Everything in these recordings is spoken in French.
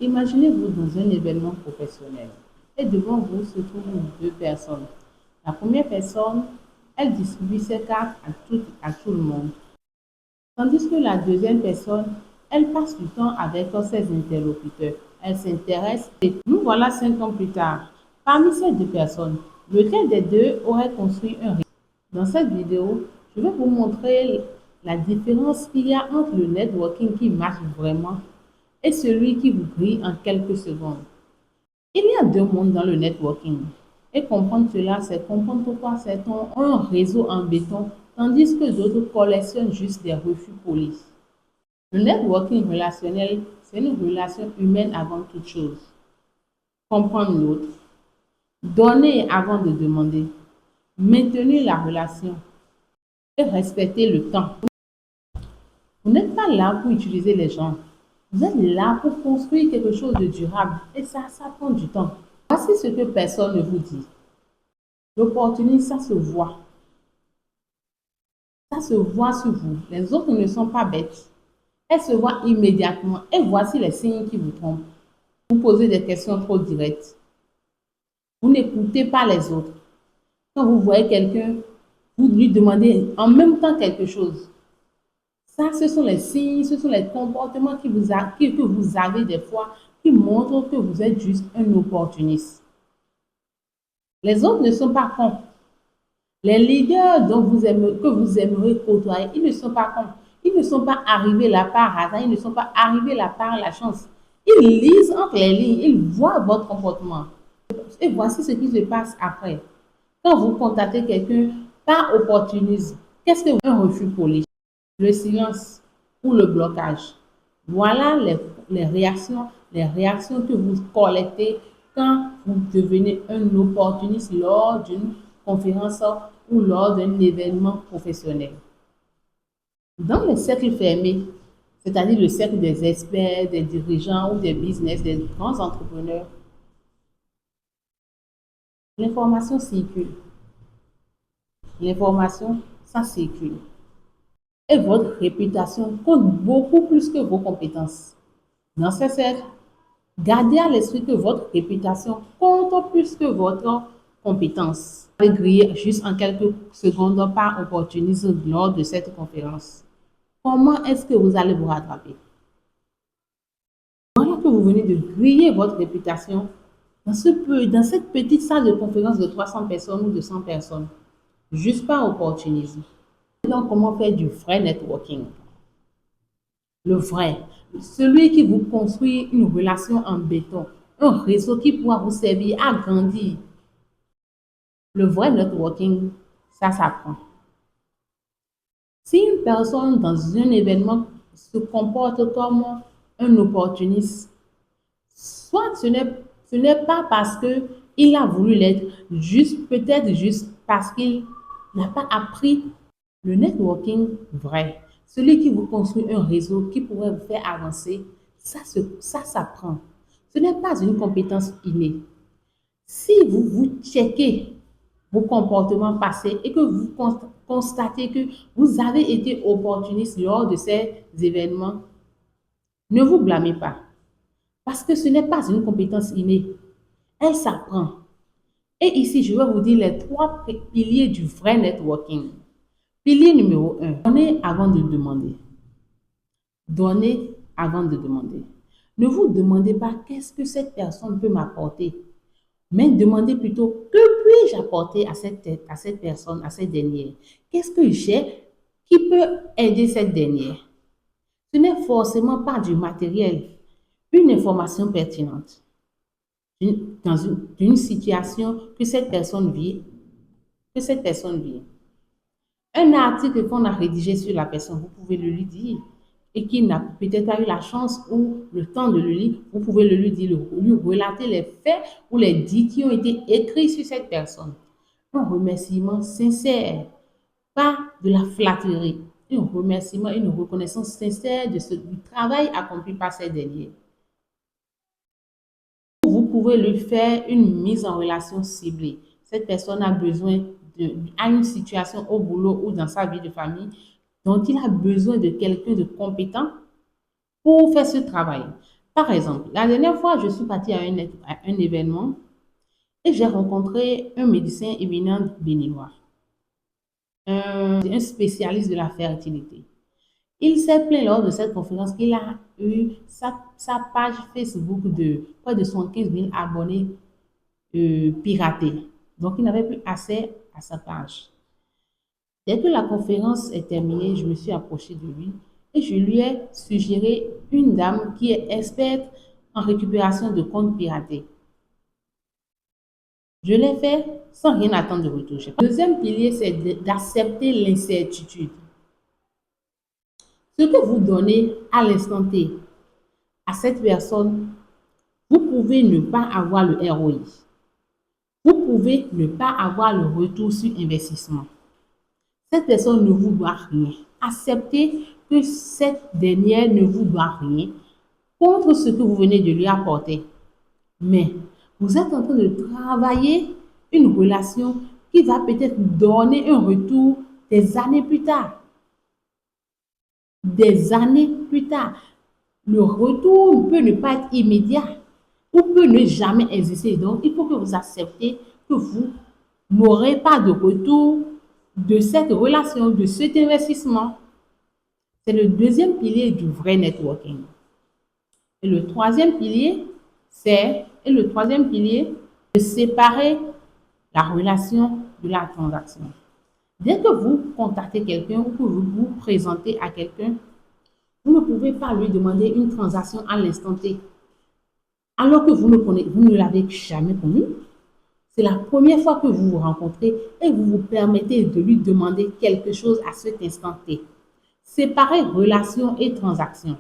Imaginez-vous dans un événement professionnel et devant vous se trouvent deux personnes. La première personne, elle distribue ses cartes à tout le monde, tandis que la deuxième personne, elle passe du temps avec ses interlocuteurs. Elle s'intéresse et nous voilà 5 ans plus tard. Parmi ces deux personnes, lequel des deux aurait construit un réseau? Dans cette vidéo, je vais vous montrer la différence qu'il y a entre le networking qui marche vraiment et celui qui vous grille en quelques secondes. Il y a deux mondes dans le networking. Et comprendre cela, c'est comprendre pourquoi certains ont un réseau en béton, tandis que d'autres collectionnent juste des refus polis. Le networking relationnel, c'est une relation humaine avant toute chose. Comprendre l'autre, donner avant de demander, maintenir la relation et respecter le temps. Vous n'êtes pas là pour utiliser les gens. Vous êtes là pour construire quelque chose de durable. Et ça prend du temps. Voici ce que personne ne vous dit. L'opportunité, ça se voit. Ça se voit sur vous. Les autres ne sont pas bêtes. Elles se voient immédiatement. Et voici les signes qui vous trompent. Vous posez des questions trop directes. Vous n'écoutez pas les autres. Quand vous voyez quelqu'un, vous lui demandez en même temps quelque chose. Ça, ce sont les signes, ce sont les comportements que vous avez des fois qui montrent que vous êtes juste un opportuniste. Les autres ne sont pas cons. Les leaders que vous aimeriez côtoyer, ils ne sont pas cons. Ils ne sont pas arrivés là par hasard, ils ne sont pas arrivés là par la chance. Ils lisent entre les lignes, ils voient votre comportement. Et voici ce qui se passe après. Quand vous contactez quelqu'un par opportunisme, qu'est-ce que un refus poli? Le silence ou le blocage. Voilà les réactions que vous collectez quand vous devenez un opportuniste lors d'une conférence ou lors d'un événement professionnel. Dans les cercles fermés, c'est-à-dire le cercle des experts, des dirigeants ou des business, des grands entrepreneurs, l'information circule. L'information, ça circule. Et votre réputation compte beaucoup plus que vos compétences. Dans ce cercle, gardez à l'esprit que votre réputation compte plus que votre compétence. Vous allez griller juste en quelques secondes par opportunisme lors de cette conférence. Comment est-ce que vous allez vous rattraper? Voilà que vous venez de griller votre réputation dans cette petite salle de conférence de 300 personnes ou de 100 personnes, juste par opportunisme. Donc, comment faire du vrai networking? Le vrai, celui qui vous construit une relation en béton, un réseau qui pourra vous servir à grandir. Le vrai networking, ça s'apprend. Si une personne dans un événement se comporte comme un opportuniste, soit ce n'est pas parce qu'il a voulu l'être, peut-être juste parce qu'il n'a pas appris le networking vrai. Celui qui vous construit un réseau qui pourrait vous faire avancer, ça s'apprend. Ce n'est pas une compétence innée. Si vous checkez vos comportements passés et que vous constatez que vous avez été opportuniste lors de ces événements, ne vous blâmez pas. Parce que ce n'est pas une compétence innée. Elle s'apprend. Et ici, je vais vous dire les 3 piliers du vrai networking. Pilier numéro 1, donnez avant de demander. Donnez avant de demander. Ne vous demandez pas qu'est-ce que cette personne peut m'apporter, mais demandez plutôt que puis-je apporter à cette personne, à cette dernière. Qu'est-ce que j'ai qui peut aider cette dernière? Ce n'est forcément pas du matériel, une information pertinente dans une situation que cette personne vit. Un article qu'on a rédigé sur la personne, vous pouvez le lui dire. Et qui n'a peut-être pas eu la chance ou le temps de le lire, vous pouvez le lui dire, lui relater les faits ou les dits qui ont été écrits sur cette personne. Un remerciement sincère, pas de la flatterie. Un remerciement, une reconnaissance sincère du travail accompli par ces derniers. Vous pouvez lui faire une mise en relation ciblée. Cette personne a besoin a une situation au boulot ou dans sa vie de famille dont il a besoin de quelqu'un de compétent pour faire ce travail. Par exemple, la dernière fois, je suis partie à un événement et j'ai rencontré un médecin éminent béninois, un spécialiste de la fertilité. Il s'est plaint lors de cette conférence qu'il a eu sa page Facebook de près de 75 000 abonnés piratée. Donc, il n'avait plus accès à sa page. Dès que la conférence est terminée, je me suis approchée de lui et je lui ai suggéré une dame qui est experte en récupération de comptes piratés. Je l'ai fait sans rien attendre de retour. Le deuxième pilier, c'est d'accepter l'incertitude. Ce que vous donnez à l'instant T à cette personne, vous pouvez ne pas avoir le ROI. Vous pouvez ne pas avoir le retour sur investissement. Cette personne ne vous doit rien. Acceptez que cette dernière ne vous doit rien contre ce que vous venez de lui apporter. Mais vous êtes en train de travailler une relation qui va peut-être donner un retour des années plus tard. Des années plus tard. Le retour peut ne pas être immédiat ou peut ne jamais exister. Donc, il faut que vous acceptez que vous n'aurez pas de retour de cette relation, de cet investissement. C'est le deuxième pilier du vrai networking. Et le troisième pilier, c'est de séparer la relation de la transaction. Dès que vous contactez quelqu'un ou que vous vous présentez à quelqu'un, vous ne pouvez pas lui demander une transaction à l'instant T. Alors que vous ne l'avez jamais connu. C'est la première fois que vous vous rencontrez et vous vous permettez de lui demander quelque chose à cet instant T. Séparez relation et transaction.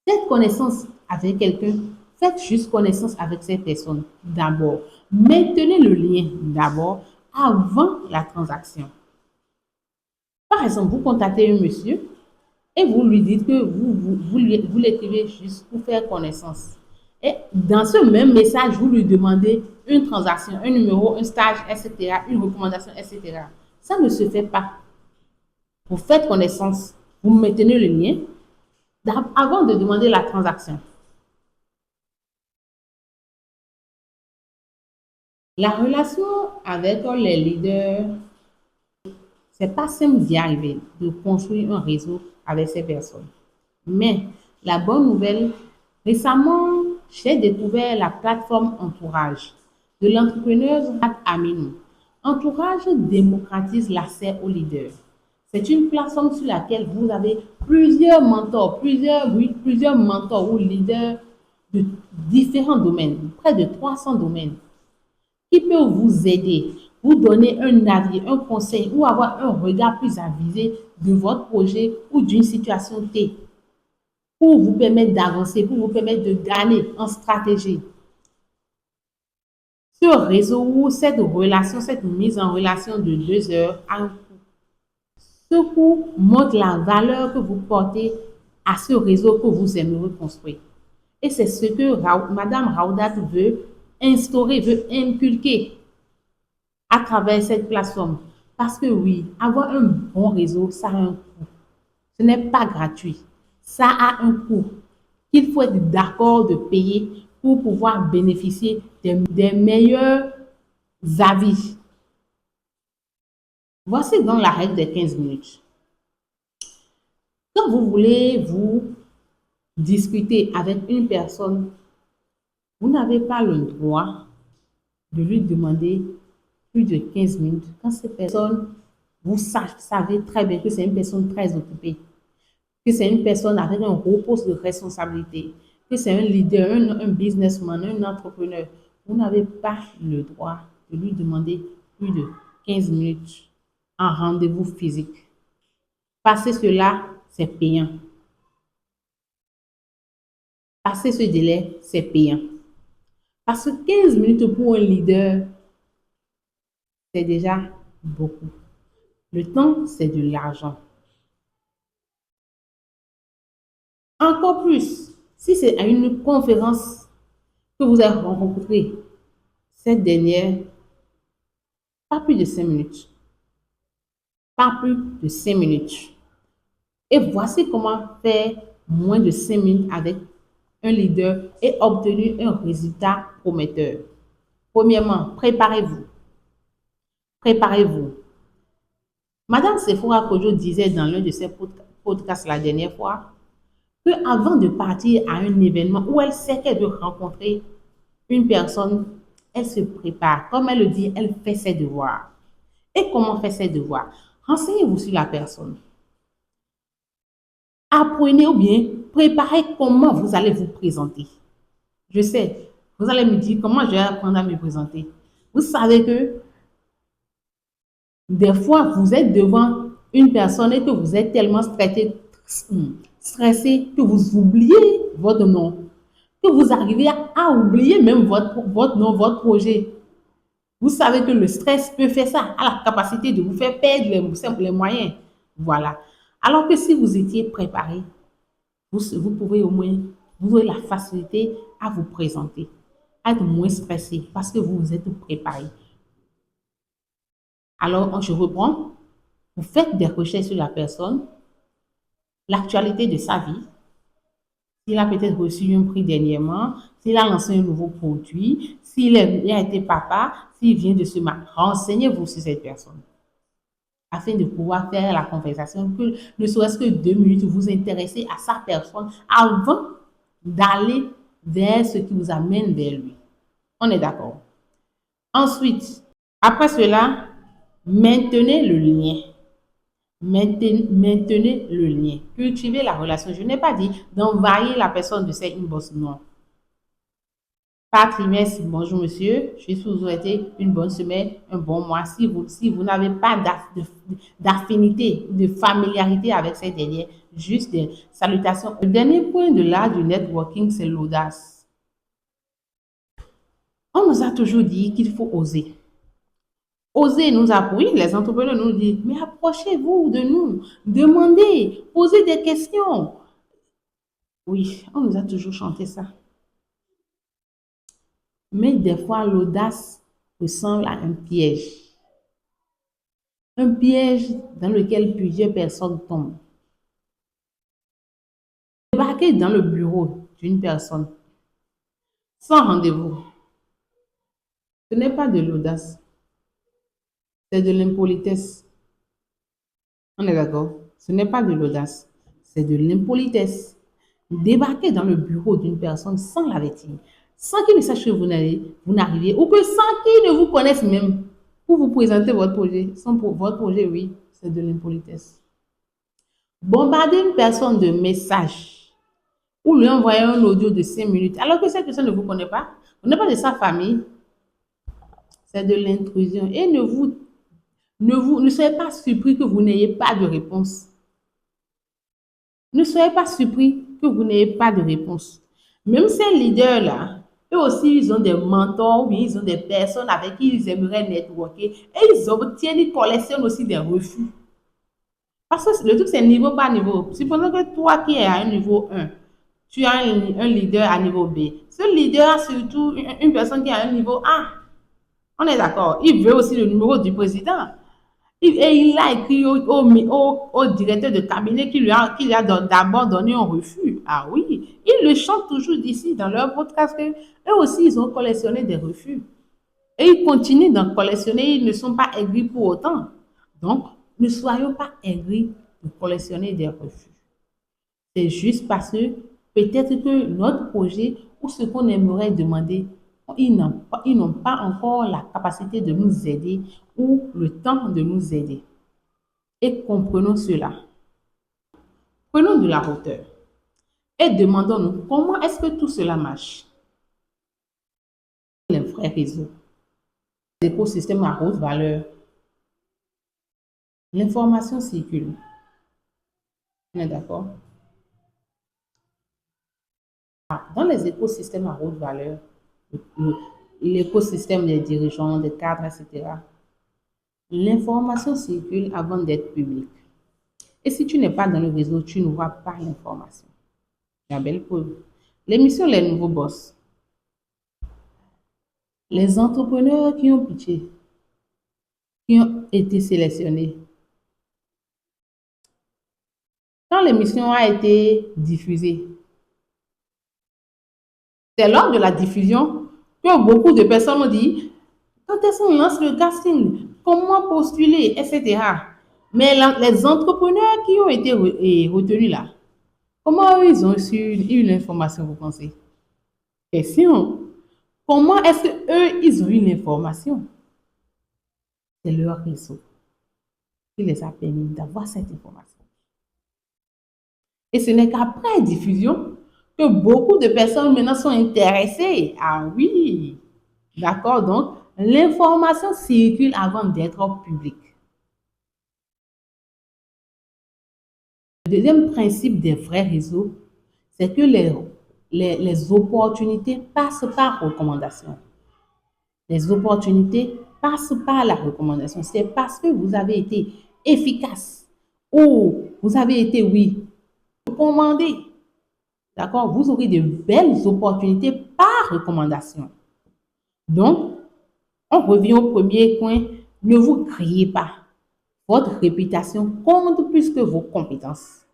Faites connaissance avec quelqu'un, faites juste connaissance avec cette personne d'abord. Maintenez le lien d'abord avant la transaction. Par exemple, vous contactez un monsieur et vous lui dites que vous l'écrivez juste pour faire connaissance. Et dans ce même message, vous lui demandez une transaction, un numéro, un stage, etc., une recommandation, etc. Ça ne se fait pas. Vous faites connaissance, vous maintenez le lien avant de demander la transaction. La relation avec les leaders, c'est pas simple d'y arriver, de construire un réseau avec ces personnes. Mais la bonne nouvelle, récemment, j'ai découvert la plateforme Entourage de l'entrepreneur Aminou. Entourage démocratise l'accès aux leaders. C'est une plateforme sur laquelle vous avez plusieurs mentors, plusieurs mentors ou leaders de différents domaines, près de 300 domaines, qui peuvent vous aider, vous donner un avis, un conseil ou avoir un regard plus avisé de votre projet ou d'une situation T pour vous permettre d'avancer, pour vous permettre de gagner en stratégie. Ce réseau ou cette relation, cette mise en relation de 2 heures a un coût. Ce coût montre la valeur que vous portez à ce réseau que vous aimeriez construire. Et c'est ce que Madame Raudat veut instaurer, veut inculquer à travers cette plateforme. Parce que oui, avoir un bon réseau, ça a un coût. Ce n'est pas gratuit. Ça a un coût qu'il faut être d'accord de payer pour pouvoir bénéficier des meilleurs avis. Voici donc la règle des 15 minutes. Quand vous voulez vous discuter avec une personne, vous n'avez pas le droit de lui demander plus de 15 minutes. Quand cette personne, vous savez très bien que c'est une personne très occupée, que c'est une personne avec un gros poste de responsabilité, que c'est un leader, un businessman, un entrepreneur, vous n'avez pas le droit de lui demander plus de 15 minutes en rendez-vous physique. Passer cela, c'est payant. Passer ce délai, c'est payant. Parce que 15 minutes pour un leader, c'est déjà beaucoup. Le temps, c'est de l'argent. Encore plus, si c'est à une conférence que vous avez rencontrée, cette dernière, pas plus de 5 minutes. Pas plus de 5 minutes. Et voici comment faire moins de 5 minutes avec un leader et obtenu un résultat prometteur. Premièrement, préparez-vous. Préparez-vous. Madame Sephora Kojo disait dans l'un de ses podcasts la dernière fois qu'avant de partir à un événement où elle sait qu'elle veut rencontrer une personne, elle se prépare. Comme elle le dit, elle fait ses devoirs. Et comment faire ses devoirs? Renseignez-vous sur la personne. Apprenez ou bien préparez comment vous allez vous présenter. Je sais, vous allez me dire comment je vais apprendre à me présenter. Vous savez que des fois, vous êtes devant une personne et que vous êtes tellement stressé que vous oubliez votre nom, que vous arrivez à oublier même votre nom, votre projet. Vous savez que le stress peut faire ça, a la capacité de vous faire perdre les moyens. Voilà. Alors que si vous étiez préparé, vous pouvez au moins, vous aurez la facilité à vous présenter, à être moins stressé parce que vous vous êtes préparé. Alors, je reprends. Vous faites des recherches sur la personne, l'actualité de sa vie, s'il a peut-être reçu un prix dernièrement, s'il a lancé un nouveau produit, s'il a été papa, s'il vient de se marier. Renseignez-vous sur cette personne afin de pouvoir faire la conversation, que ne serait-ce que 2 minutes, vous intéresser à sa personne avant d'aller vers ce qui vous amène vers lui. On est d'accord. Ensuite, après cela, maintenez le lien. Maintenez le lien. Cultivez la relation. Je n'ai pas dit d'envahir la personne de ses inbox, non. Par trimestre, bonjour monsieur, je suis vous souhaiter une bonne semaine, un bon mois. Si vous n'avez pas d'affinité, de familiarité avec ces derniers, juste des salutations. Le dernier point de l'art du networking, c'est l'audace. On nous a toujours dit qu'il faut oser. Oser nous appuyer, les entrepreneurs nous disent, mais approchez-vous de nous, demandez, posez des questions. Oui, on nous a toujours chanté ça. Mais des fois, l'audace ressemble à un piège. Un piège dans lequel plusieurs personnes tombent. Débarquer dans le bureau d'une personne sans rendez-vous, ce n'est pas de l'audace, c'est de l'impolitesse. On est d'accord? Ce n'est pas de l'audace, c'est de l'impolitesse. Débarquer dans le bureau d'une personne sans l'avertir, sans qu'il ne sache que vous n'arrivez, ou que sans qu'il ne vous connaisse même, pour vous présenter votre projet. Votre projet, oui, c'est de l'impolitesse. Bombarder une personne de messages ou lui envoyer un audio de 5 minutes alors que cette personne ne vous connaît pas, vous n'êtes pas de sa famille, c'est de l'intrusion. Et ne soyez pas surpris que vous n'ayez pas de réponse. Ne soyez pas surpris que vous n'ayez pas de réponse. Même ces leaders-là, eux aussi, ils ont des mentors ou bien ils ont des personnes avec qui ils aimeraient networker et ils collectionnent aussi des refus. Parce que le truc, c'est niveau par niveau. Supposons que toi qui es à un niveau 1, tu as un leader à niveau B. Ce leader a surtout une personne qui est à un niveau A. On est d'accord. Il veut aussi le numéro du président. Et il a écrit au directeur de cabinet qui lui a d'abord donné un refus. Ah oui, ils le chantent toujours d'ici dans leur podcast. Eux aussi, ils ont collectionné des refus. Et ils continuent d'en collectionner. Ils ne sont pas aigris pour autant. Donc, ne soyons pas aigris de collectionner des refus. C'est juste parce que peut-être que notre projet ou ce qu'on aimerait demander, ils n'ont pas encore la capacité de nous aider ou le temps de nous aider. Et comprenons cela. Prenons de la hauteur et demandons-nous comment est-ce que tout cela marche. Les vrais réseaux, les écosystèmes à haute valeur, l'information circule. On est d'accord? Dans les écosystèmes à haute valeur, l'écosystème des dirigeants, des cadres, etc., l'information circule avant d'être publique. Et si tu n'es pas dans le réseau, tu ne vois pas l'information. La belle preuve. L'émission Les Nouveaux Boss. Les entrepreneurs qui ont pitché, qui ont été sélectionnés. Quand l'émission a été diffusée, C'est lors de la diffusion que beaucoup de personnes ont dit quand est-ce qu'on lance le casting, comment postuler, etc. Mais les entrepreneurs qui ont été retenus là, comment ils ont eu l'information, vous pensez? Question. Comment est-ce qu'eux, ils ont eu l'information? C'est leur réseau qui les a permis d'avoir cette information. Et ce n'est qu'après diffusion que beaucoup de personnes maintenant sont intéressées. Ah oui, d'accord, donc l'information circule avant d'être publique. Le deuxième principe des vrais réseaux, c'est que les opportunités passent par recommandation. Les opportunités passent par la recommandation. C'est parce que vous avez été efficace ou vous avez été, oui, recommandé. D'accord? Vous aurez de belles opportunités par recommandation. Donc, on revient au premier point. Ne vous criez pas. Votre réputation compte plus que vos compétences.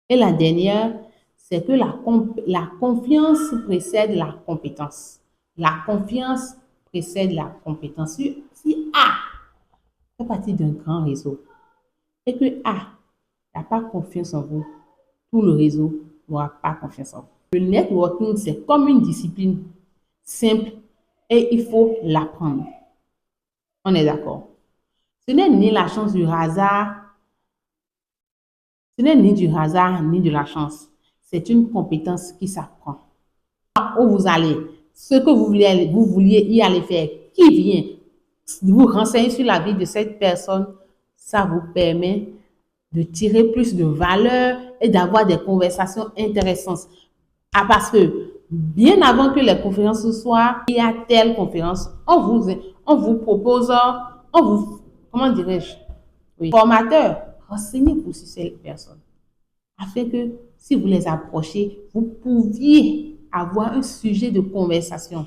Et la dernière, c'est que la confiance précède la compétence. La confiance précède la compétence. Si A fait partie d'un grand réseau et que A n'a pas confiance en vous, tout le réseau n'aura pas confiance en vous. Le networking, c'est comme une discipline simple et il faut l'apprendre. On est d'accord. Ce n'est ni la chance du hasard, ce n'est ni du hasard ni de la chance. C'est une compétence qui s'apprend. Où vous allez, ce que vous vouliez y aller faire, qui vient, vous renseigner sur la vie de cette personne, ça vous permet de tirer plus de valeur et d'avoir des conversations intéressantes. Ah, parce que bien avant que les conférences soient, il y a telle conférence, on vous propose, on vous, comment dirais-je, oui, formateur, renseignez-vous sur ces personnes afin que si vous les approchez, vous pouviez avoir un sujet de conversation.